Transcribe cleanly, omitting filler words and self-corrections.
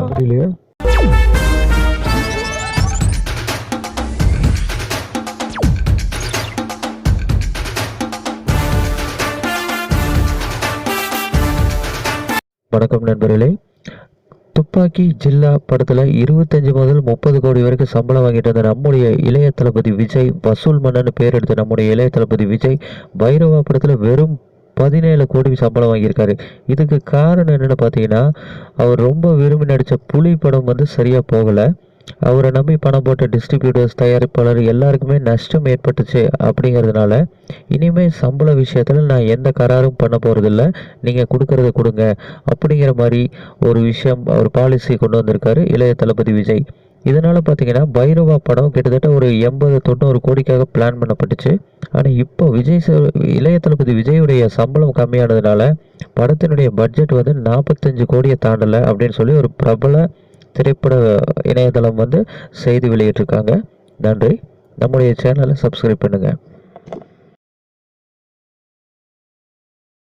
புரியலையா? வணக்கம் நண்பர்களே. துப்பாக்கி ஜில்லா படத்துல 25 முதல் 30 கோடி வரைக்கும் சம்பளம் வாங்கிட்டு வந்த நம்முடைய இளைய தளபதி விஜய், வசூல் மன்னன் பேர் எடுத்த நம்முடைய இளைய தளபதி விஜய் பைரவா படத்துல வெறும் 17 கோடி சம்பளம் வாங்கியிருக்காரு. இதுக்கு காரணம் என்னன்னு பார்த்தீங்கன்னா, அவர் ரொம்ப விரும்பி நடித்த புலி படம் சரியா போகல. அவரை நம்பி பணம் போட்ட டிஸ்ட்ரிபியூட்டர்ஸ், தயாரிப்பாளர் எல்லாருக்குமே நஷ்டம் ஏற்பட்டுச்சு. அப்படிங்கிறதுனால இனிமேல் சம்பள விஷயத்தில் நான் எந்த கராரும் பண்ண போகிறதில்ல, நீங்கள் கொடுக்கறத கொடுங்க அப்படிங்கிற மாதிரி ஒரு விஷயம், ஒரு பாலிசி கொண்டு வந்திருக்காரு இளைய தளபதி விஜய். இதனால் பார்த்தீங்கன்னா பைரவா படம் கிட்டத்தட்ட ஒரு 80-90 கோடிக்காக பிளான் பண்ணப்பட்டுச்சு. ஆனால் இப்போ இளைய தளபதி விஜயுடைய சம்பளம் கம்மியானதுனால படத்தினுடைய பட்ஜெட் 45 கோடியை தாண்டலை அப்படின்னு சொல்லி ஒரு பிரபல திரைப்பட இணையதளம் செய்தி வெளியிட்டிருக்காங்க. நன்றி. நம்முடைய சேனலை சப்ஸ்கிரைப் பண்ணுங்கள்.